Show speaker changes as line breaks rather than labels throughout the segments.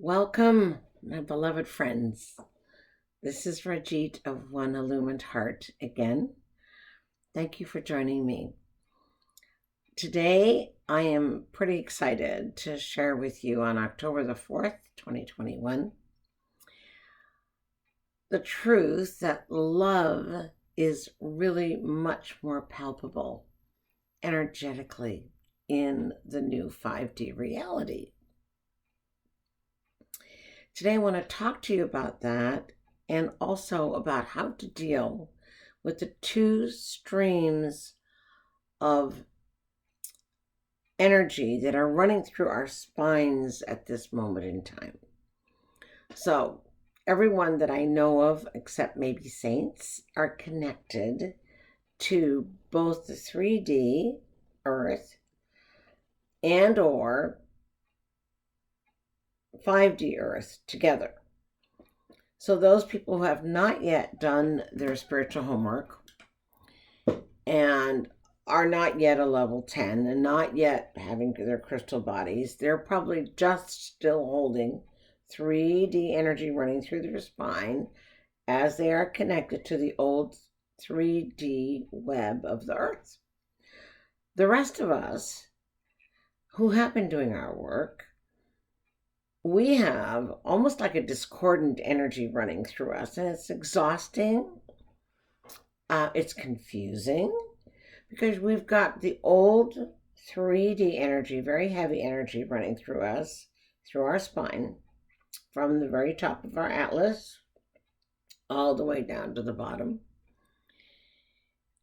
Welcome, my beloved friends. This is Rajith of One Illumined Heart again. Thank you for joining me. Today, I am pretty excited to share with you on October the 4th, 2021, the truth that love is really much more palpable energetically in the new 5D reality. Today, I want to talk to you about that and also about how to deal with the two streams of energy that are running through our spines at this moment in time. So, everyone that I know of, except maybe saints, are connected to both the 3D earth and or 5D earth together. So those people who have not yet done their spiritual homework and are not yet a level 10 and not yet having their crystal bodies, they're probably just still holding 3D energy running through their spine as they are connected to the old 3D web of the earth. The rest of us who have been doing our work, we have almost like a discordant energy running through us, and it's exhausting. It's confusing because we've got the old 3D energy, very heavy energy running through us, through our spine, from the very top of our atlas all the way down to the bottom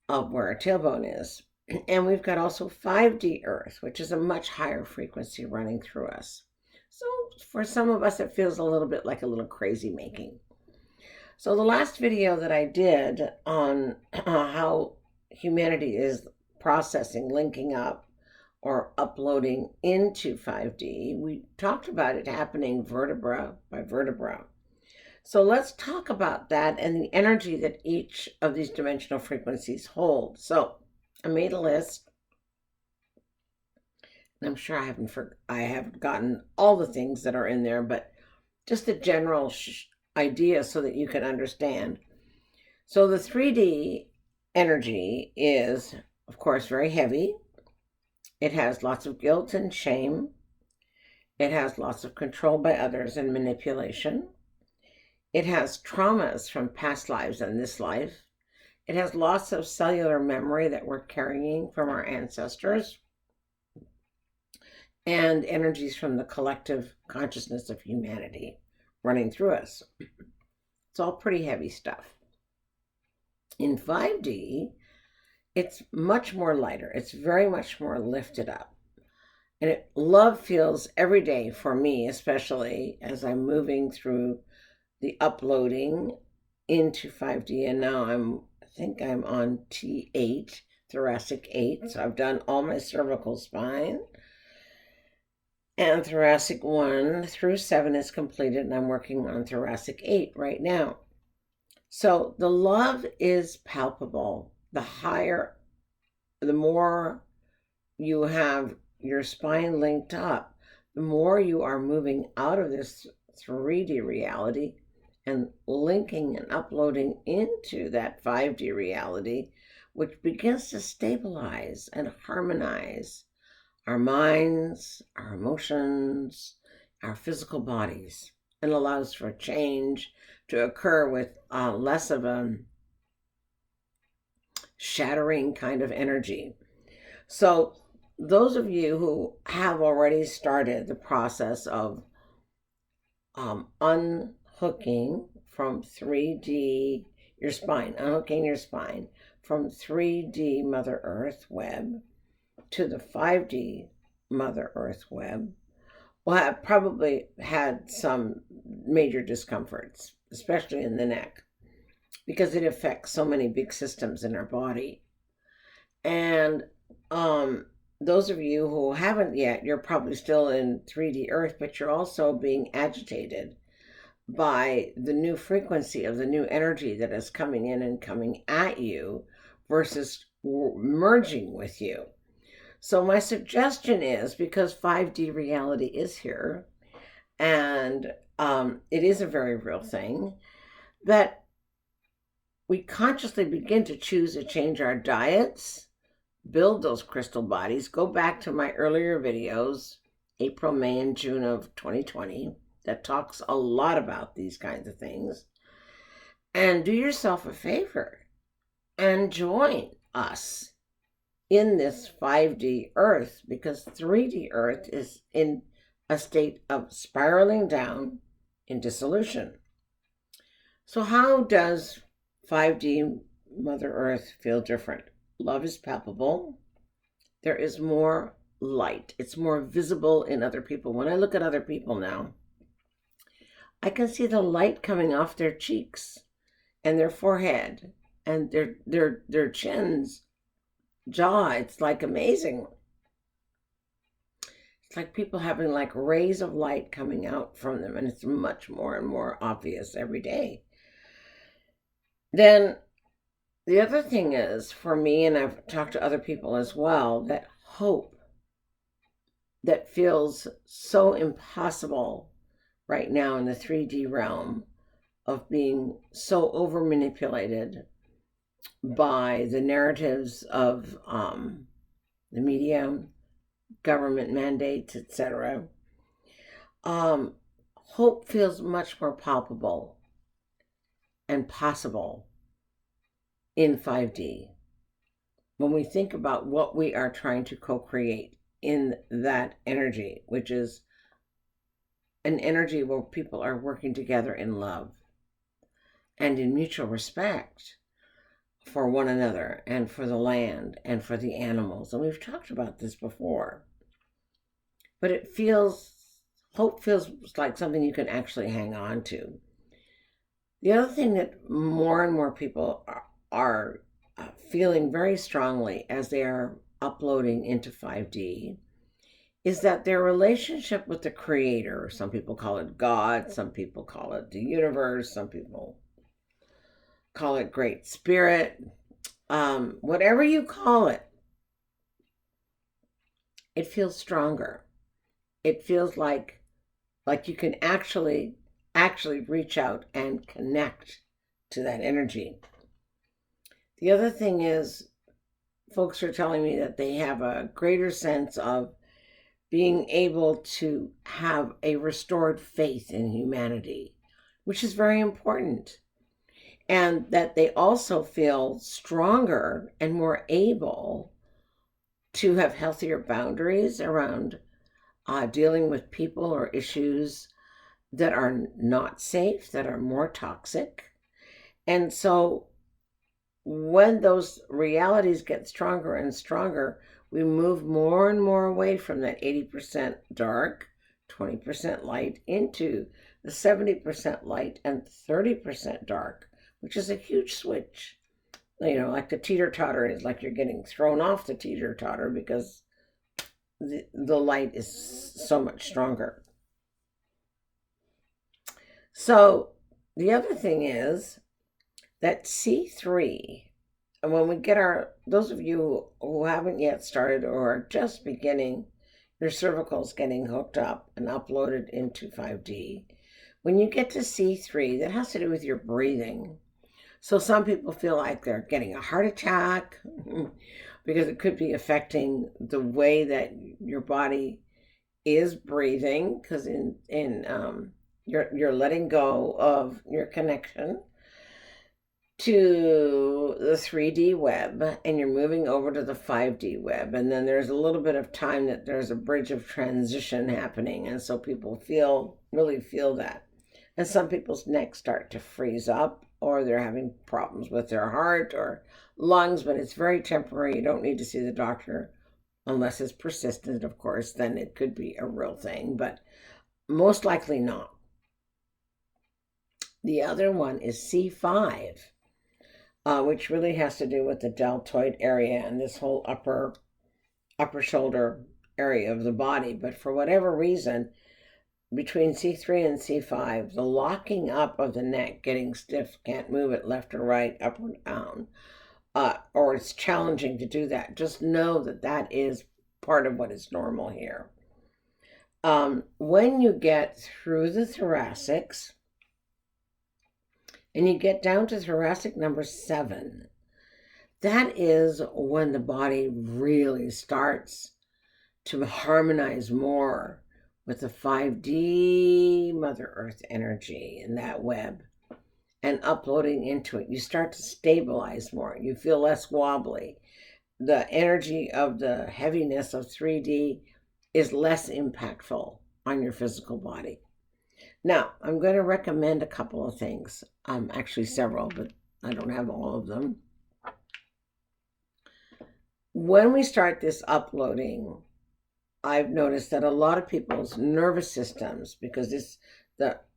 of where our tailbone is. And we've got also 5D earth, which is a much higher frequency running through us. So for some of us, it feels a little bit like a little crazy making. So the last video that I did on how humanity is processing, linking up, or uploading into 5D, we talked about it happening vertebra by vertebra. So let's talk about that and the energy that each of these dimensional frequencies hold. So I made a list. I'm sure I haven't gotten all the things that are in there, but just a general idea so that you can understand. So the 3D energy is, of course, very heavy. It has lots of guilt and shame. It has lots of control by others and manipulation. It has traumas from past lives and this life. It has lots of cellular memory that we're carrying from our ancestors, and energies from the collective consciousness of humanity running through us. It's all pretty heavy stuff. In 5D, it's much more lighter. It's very much more lifted up. And love feels every day for me, especially as I'm moving through the uploading into 5D. And now I think I'm on T8, thoracic 8. So I've done all my cervical spine. And thoracic 1 through 7 is completed, and I'm working on thoracic 8 right now. So the love is palpable. The more you have your spine linked up, the more you are moving out of this 3D reality and linking and uploading into that 5D reality, which begins to stabilize and harmonize our minds, our emotions, our physical bodies, and allows for change to occur with less of a shattering kind of energy. So those of you who have already started the process of unhooking from 3D, unhooking your spine from 3D Mother Earth web to the 5D Mother Earth web, will have probably had some major discomforts, especially in the neck, because it affects so many big systems in our body. And those of you who haven't yet, you're probably still in 3D Earth, but you're also being agitated by the new frequency of the new energy that is coming in and coming at you versus merging with you. So my suggestion is, because 5D reality is here, And it is a very real thing that we consciously begin to choose to change our diets, build those crystal bodies. Go back to my earlier videos, April, May, and June of 2020, that talks a lot about these kinds of things. And do yourself a favor and join us in this 5D Earth, because 3D Earth is in a state of spiraling down in dissolution. So how does 5D Mother Earth feel different? Love is palpable. There is more light. It's more visible in other people. When I look at other people now, I can see the light coming off their cheeks and their forehead and their chins, jaw. It's like amazing. It's like people having like rays of light coming out from them, and it's much more and more obvious every day. Then the other thing is, for me, and I've talked to other people as well, that hope that feels so impossible right now in the 3D realm of being so over manipulated by the narratives of the media, government mandates, etc. Hope feels much more palpable and possible in 5D when we think about what we are trying to co-create in that energy, which is an energy where people are working together in love and in mutual respect for one another and for the land and for the animals. And we've talked about this before. But hope feels like something you can actually hang on to. The other thing that more and more people are feeling very strongly as they are uploading into 5D is that their relationship with the Creator, some people call it God, some people call it the universe, some people call it Great Spirit, whatever you call it, it feels stronger. It feels like you can actually reach out and connect to that energy. The other thing is, folks are telling me that they have a greater sense of being able to have a restored faith in humanity, which is very important. And that they also feel stronger and more able to have healthier boundaries around dealing with people or issues that are not safe, that are more toxic. And so when those realities get stronger and stronger, we move more and more away from that 80% dark, 20% light into the 70% light and 30% dark, which is a huge switch. You know, like the teeter-totter is like you're getting thrown off the teeter-totter because the light is so much stronger. So the other thing is that C3, and when we get those of you who haven't yet started or are just beginning, your cervical's getting hooked up and uploaded into 5D. When you get to C3, that has to do with your breathing. So some people feel like they're getting a heart attack because it could be affecting the way that your body is breathing, because you're letting go of your connection to the 3D web and you're moving over to the 5D web. And then there's a little bit of time that there's a bridge of transition happening. And so people really feel that. And some people's necks start to freeze up, or they're having problems with their heart or lungs, but it's very temporary. You don't need to see the doctor unless it's persistent, of course, then it could be a real thing, but most likely not. The other one is C5, which really has to do with the deltoid area and this whole upper shoulder area of the body. But for whatever reason, between C3 and C5, the locking up of the neck, getting stiff, can't move it left or right, up or down, or it's challenging to do that. Just know that that is part of what is normal here. When you get through the thoracics and you get down to thoracic number 7, that is when the body really starts to harmonize more with the 5D Mother Earth energy in that web and uploading into it. You start to stabilize more. You feel less wobbly. The energy of the heaviness of 3D is less impactful on your physical body. Now, I'm going to recommend a couple of things. Actually several, but I don't have all of them. When we start this uploading, I've noticed that a lot of people's nervous systems, because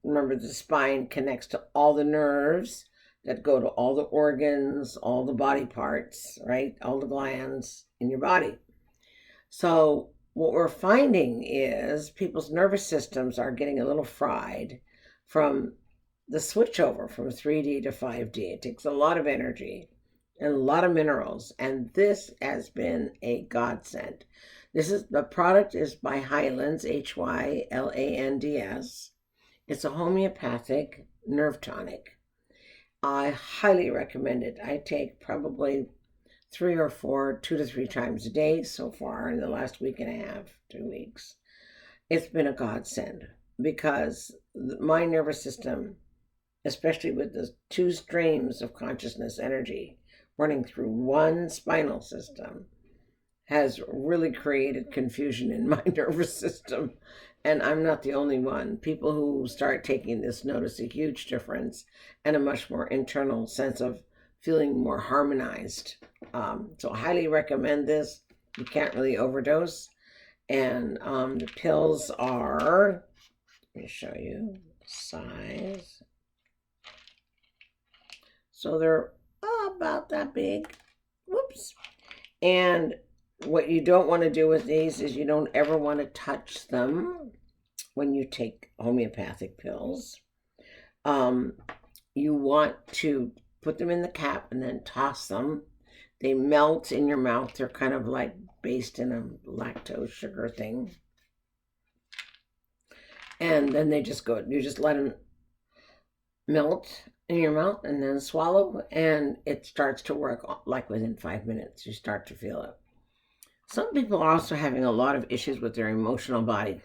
remember the spine connects to all the nerves that go to all the organs, all the body parts, right? All the glands in your body. So what we're finding is people's nervous systems are getting a little fried from the switchover from 3D to 5D. It takes a lot of energy and a lot of minerals, and this has been a godsend. The product is by Hylands, Hylands. It's a homeopathic nerve tonic. I highly recommend it. I take probably 3 or 4, 2 to 3 times a day so far in the last week and a half, 2 weeks. It's been a godsend because my nervous system, especially with the 2 streams of consciousness energy running through one spinal system, has really created confusion in my nervous system. And I'm not the only one. People who start taking this notice a huge difference and a much more internal sense of feeling more harmonized. So I highly recommend this. You can't really overdose. And the pills are, let me show you size. So they're about that big. Whoops. And what you don't want to do with these is you don't ever want to touch them when you take homeopathic pills. You want to put them in the cap and then toss them. They melt in your mouth. They're kind of like based in a lactose sugar thing. And then they just go, you just let them melt in your mouth and then swallow, and it starts to work like within 5 minutes. You start to feel it. Some people are also having a lot of issues with their emotional body,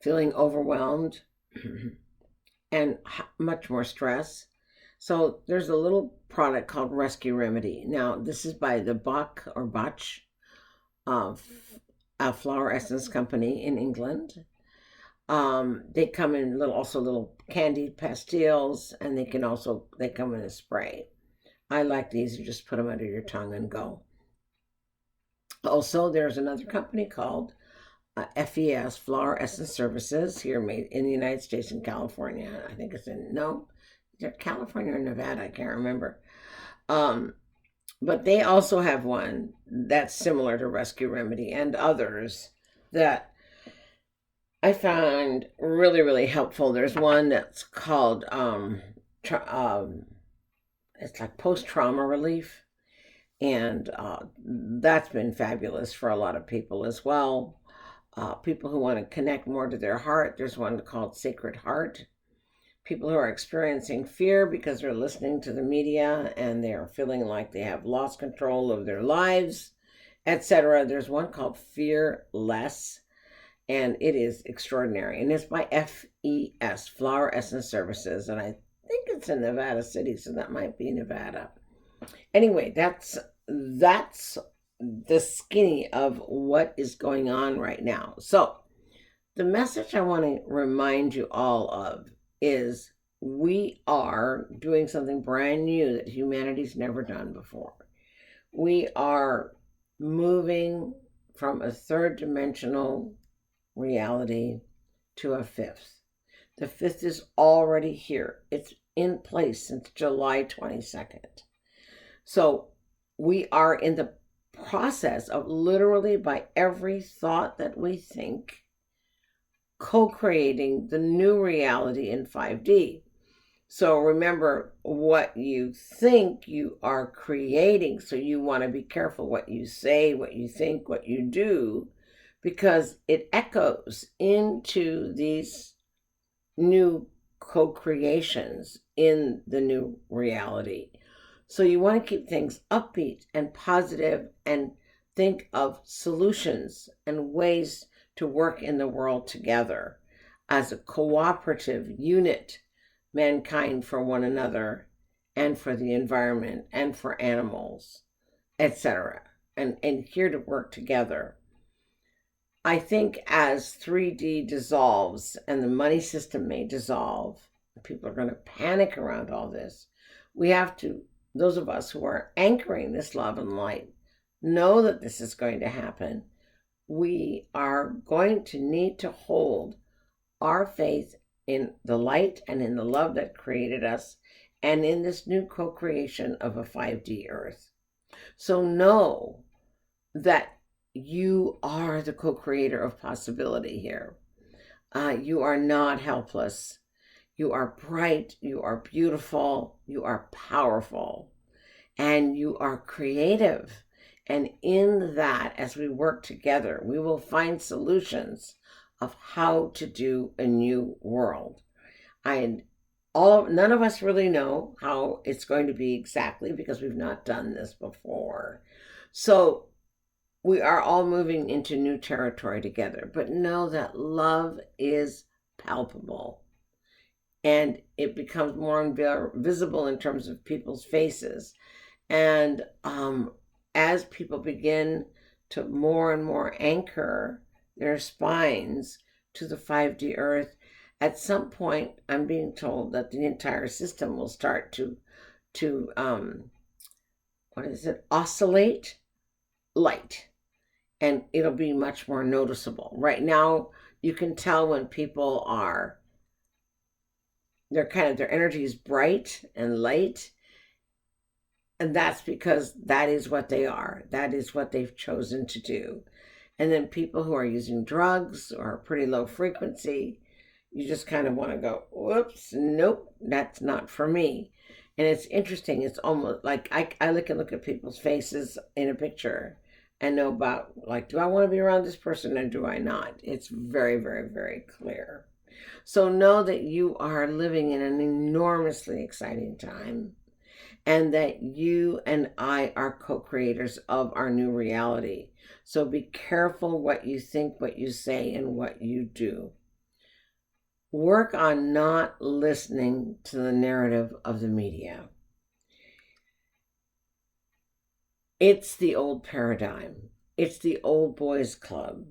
feeling overwhelmed and much more stress. So there's a little product called Rescue Remedy. Now, this is by the Bach or Bach a flower essence company in England. They come in little candied pastilles, and they come in a spray. I like these. You just put them under your tongue and go. Also, there's another company called FES, Flower Essence Services, here made in the United States in California. I think it's California or Nevada, I can't remember. But they also have one that's similar to Rescue Remedy and others that I found really, really helpful. There's one that's called, it's like post-trauma relief. And that's been fabulous for a lot of people as well. People who want to connect more to their heart, there's one called Sacred Heart. People who are experiencing fear because they're listening to the media and they're feeling like they have lost control of their lives, etc. There's one called Fearless, and it is extraordinary. And it's by FES, Flower Essence Services, and I think it's in Nevada City, so that might be Nevada. Anyway, that's the skinny of what is going on right now. So the message I want to remind you all of is we are doing something brand new that humanity's never done before. We are moving from a 3rd dimensional reality to a 5th. The 5th is already here. It's in place since July 22nd. So we are in the process of literally, by every thought that we think, co-creating the new reality in 5D. So remember, what you think you are creating, so you want to be careful what you say, what you think, what you do, because it echoes into these new co-creations in the new reality. So you want to keep things upbeat and positive and think of solutions and ways to work in the world together as a cooperative unit, mankind for one another and for the environment and for animals, etc. And here to work together. I think as 3D dissolves and the money system may dissolve, people are going to panic around all this. We have to, those of us who are anchoring this love and light, know that this is going to happen. We are going to need to hold our faith in the light and in the love that created us and in this new co-creation of a 5D earth. So know that you are the co-creator of possibility here. You are not helpless. You are bright, you are beautiful, you are powerful, and you are creative. And in that, as we work together, we will find solutions of how to do a new world. None of us really know how it's going to be exactly because we've not done this before. So we are all moving into new territory together, but know that love is palpable and it becomes more visible in terms of people's faces. And as people begin to more and more anchor their spines to the 5D earth, at some point, I'm being told that the entire system will start to oscillate light. And it'll be much more noticeable. Right now, you can tell when people their energy is bright and light. And that's because that is what they are. That is what they've chosen to do. And then people who are using drugs or pretty low frequency, you just kind of want to go, whoops, nope, that's not for me. And it's interesting. It's almost like I look at people's faces in a picture and know about, like, do I want to be around this person or do I not? It's very, very, very clear. So know that you are living in an enormously exciting time and that you and I are co-creators of our new reality. So be careful what you think, what you say, and what you do. Work on not listening to the narrative of the media. It's the old paradigm. It's the old boys club.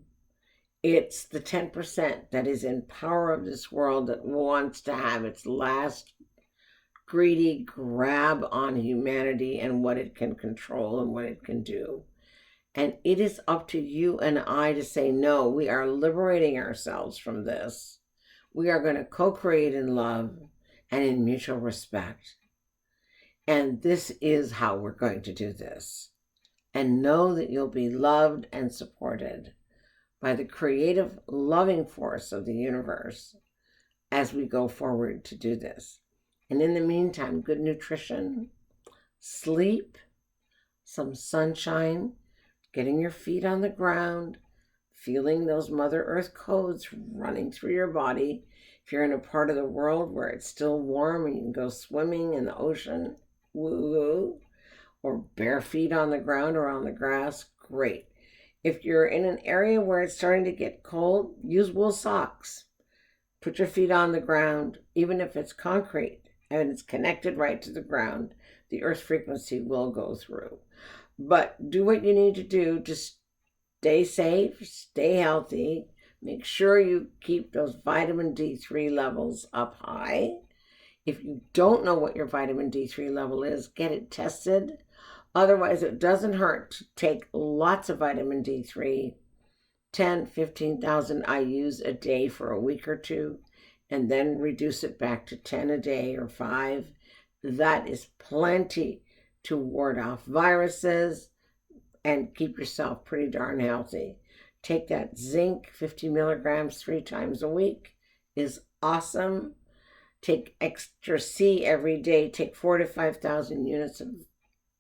It's the 10% that is in power of this world that wants to have its last greedy grab on humanity and what it can control and what it can do. And it is up to you and I to say, no, we are liberating ourselves from this. We are going to co-create in love and in mutual respect. And this is how we're going to do this. And know that you'll be loved and supported by the creative, loving force of the universe as we go forward to do this. And in the meantime, good nutrition, sleep, some sunshine, getting your feet on the ground, feeling those Mother Earth codes running through your body. If you're in a part of the world where it's still warm and you can go swimming in the ocean, woo-hoo, or bare feet on the ground or on the grass, great. If you're in an area where it's starting to get cold, use wool socks. Put your feet on the ground, even if it's concrete and it's connected right to the ground, the earth frequency will go through. But do what you need to do to stay safe, stay healthy. Make sure you keep those vitamin D3 levels up high. If you don't know what your vitamin D3 level is, get it tested. Otherwise, it doesn't hurt to take lots of vitamin D3, 10, 15,000 IUs a day for a week or two, and then reduce it back to 10 a day or 5. That is plenty to ward off viruses and keep yourself pretty darn healthy. Take that zinc, 50 milligrams 3 times a week is awesome. Take extra C every day. Take 4,000 to 5,000 units of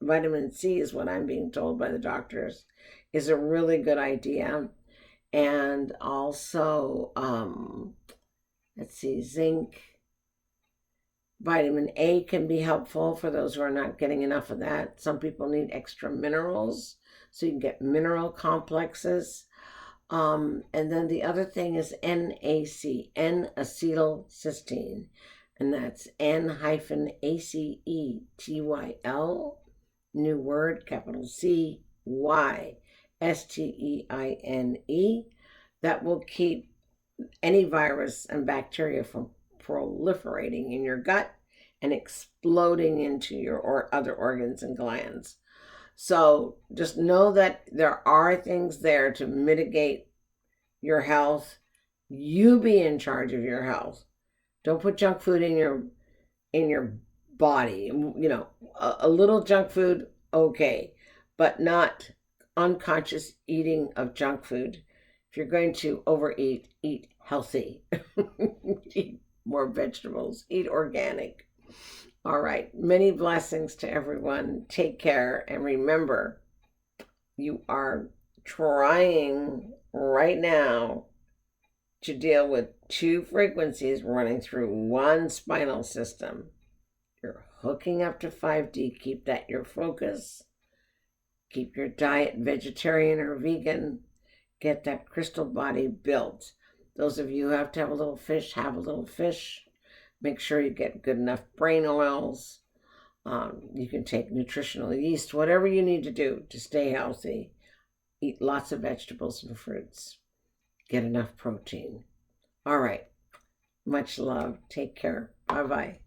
vitamin C is what I'm being told by the doctors is a really good idea. And also, let's see, zinc. Vitamin A can be helpful for those who are not getting enough of that. Some people need extra minerals, so you can get mineral complexes. And then the other thing is NAC, N-acetylcysteine, and that's N-ACETYL, new word, capital CYSTEINE. That will keep any virus and bacteria from proliferating in your gut and exploding into your other organs and glands. So just know that there are things there to mitigate your health. You be in charge of your health. Don't put junk food in your body. You know, a little junk food, okay, but not unconscious eating of junk food. If you're going to overeat, eat healthy. Eat more vegetables, eat organic. All right, many blessings to everyone. Take care, and remember, you are trying right now to deal with two frequencies running through one spinal system. You're hooking up to 5D. Keep that your focus. Keep your diet vegetarian or vegan. Get that crystal body built. Those of you who have to have a little fish, have a little fish. Make sure you get good enough brain oils. You can take nutritional yeast, whatever you need to do to stay healthy. Eat lots of vegetables and fruits. Get enough protein. All right. Much love. Take care. Bye-bye.